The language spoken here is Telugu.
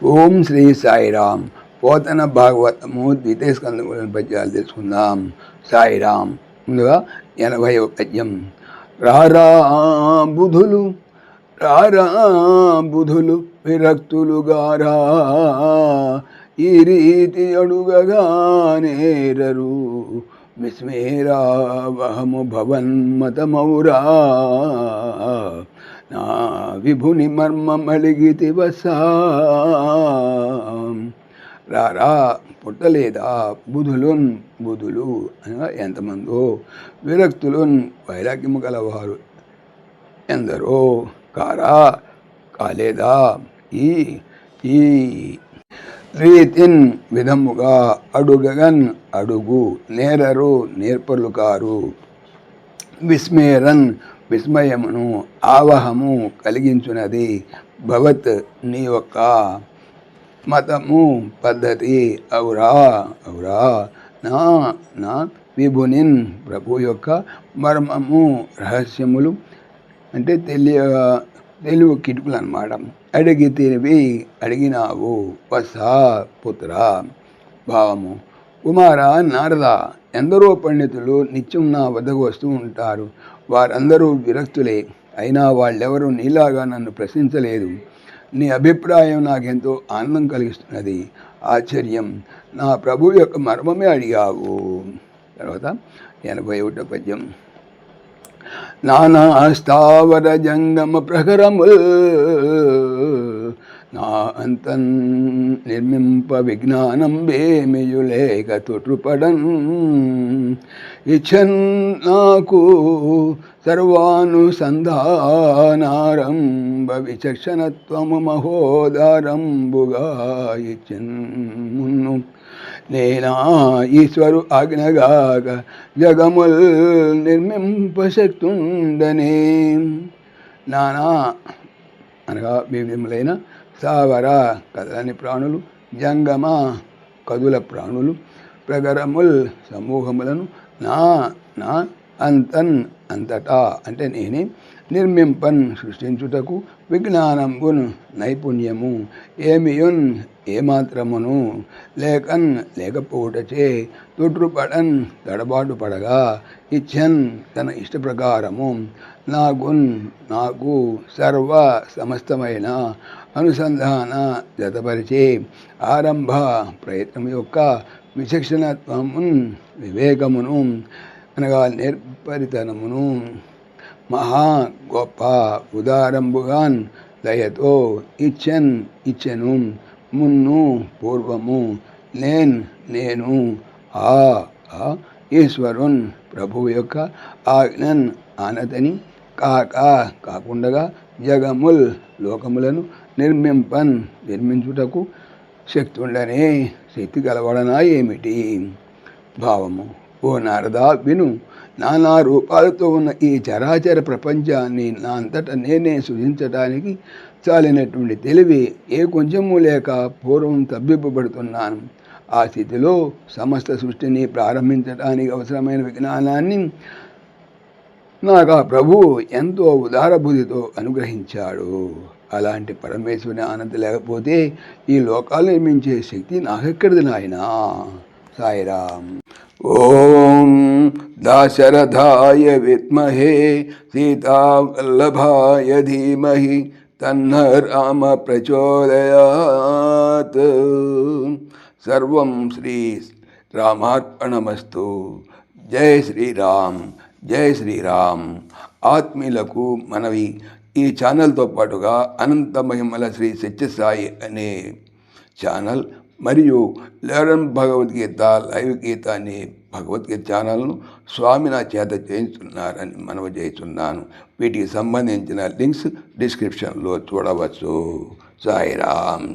ఓం శ్రీ సాయిరామ్. పోతన భాగవతము ద్వితీయ స్కందములోని పద్యాలు తెలుసుకుందాం. సాయిరామ్. ముందుగా 80వ పద్యం. రారా బుధులు రారా బుధులు విరక్తులుగారా, ఈ రీతి అడుగగానేరరు, విస్మేరావహము భవన్మతమౌరా, నా విభుని మర్మమలిగితి వసా. రారా పుట్టలేదా బుధులున్, బుధులు అనగా ఎంతమందో, విరక్తులున్ వైరాగ్యము గలవారు ఎందరో, కారా కాలేదా ఈ ఈ రీతిన్ విధముగా, అడుగగన్ అడుగు, నేరరు నేర్పర్లు కారు, విస్మేరన్ విస్మయమును, ఆవహము కలిగించున్నది, భవత్ నీ యొక్క మతము పద్ధతి, ఔరా ఔరా, నా నా విభునిన్ ప్రభు యొక్క మర్మము రహస్యములు అంటే తెలివి కిటుకులు అన్నమాట. అడిగితివి అడిగినావు, వసా పుత్ర. భావము. కుమార నారద, ఎందరో పండితులు నిత్యం నా వద్దకు వస్తూ ఉంటారు. వారందరూ విరక్తులే. అయినా వాళ్ళెవరూ నీలాగా నన్ను ప్రశ్నించలేదు. నీ అభిప్రాయం నాకెంతో ఆనందం కలిగిస్తున్నది. ఆశ్చర్యం, నా ప్రభు యొక్క మర్మమే అడిగావు. తర్వాత 81వ పద్యం. నానా స్థావర జంగమ ప్రహరముల్, నా అంతన్ నిర్మింప విజ్ఞానం బేమియులేక తొట్రుపడన్, ఇచ్చన్ నాకు సర్వానుసంధానారంభ విచక్షణత్వము మహోదారంబుగా ఇచ్చన్ మున్ను, నేనా ఈశ్వరు ఆజ్ఞగాక జగముల్ నిర్మింపశక్తుండనే. నానా అనగా వివిధములైన, స్థావర కదలని ప్రాణులు, జంగమ కదుల ప్రాణులు, ప్రగరముల్ సమూహములను, నా నా అంతన్ అంతటా అంటే నేనే, నిర్మింపన్ సృష్టించుటకు, విజ్ఞానంబున్ నైపుణ్యము, ఏమియున్ ఏమాత్రమును, లేకన్ లేకపోవుటచే, తొట్రుపడన్ తడబాటు పడగా, ఇచ్చన్ తన ఇష్ట ప్రకారము, నాగున్ నాకు సర్వ సమస్తమైన అనుసంధాన జతపరిచే, ఆరంభ ప్రయత్నం యొక్క విచక్షణత్వమున్ వివేకమును అనగా నేర్పరితనమును, మహా గొప్ప ఉదారంబుగాన్ దయతో, ఇచ్చన్ ఇచ్చెను, మున్ను పూర్వము, నేను ఆ ఈశ్వరున్ ప్రభువు యొక్క ఆజ్ఞన్ ఆనతని, కాకుండగా జగముల్ లోకములను నిర్మింపన్ నిర్మించుటకు శక్తుండనే, శక్తి గలవడనా ఏమిటి. భావము. ఓ నారదా విను, నానా రూపాలతో ఉన్న ఈ చరాచర ప్రపంచాన్ని నా అంతట నేనే సృజించడానికి చాలినటువంటి తెలివి ఏ కొంచెము లేక పూర్వం తబ్బిబ్బపడుతున్నాను. ఆ స్థితిలో సమస్త సృష్టిని ప్రారంభించడానికి అవసరమైన విజ్ఞానాన్ని నాకు ఆ ప్రభువు ఎంతో ఉదారబుద్ధితో అనుగ్రహించాడు. అలాంటి పరమేశ్వరుని ఆనందం లేకపోతే ఈ లోకాలు నిర్మించే శక్తి నాకెక్కడిది నాయనా. సాయిరామ్. ఓం దాశరథాయ విద్మహే సీతావల్లభాయ ధీమహి తన్న రామ ప్రచోదయాత్. సర్వం శ్రీ రామార్పణమస్తు. జై శ్రీరామ్, జై శ్రీరామ్. ఆత్మీయులకు మనవి, ఈ ఛానల్తో పాటుగా అనంత మహిమల శ్రీ సత్యసాయి అనే ఛానల్ మరియు లెర్న్ భగవద్గీత లైవ్ గీత అనే భగవద్గీత ఛానల్ను స్వామి నా చేత చేయించున్నారని మనవి చేస్తున్నాను. వీటికి సంబంధించిన లింక్స్ డిస్క్రిప్షన్లో చూడవచ్చు. సాయిరామ్.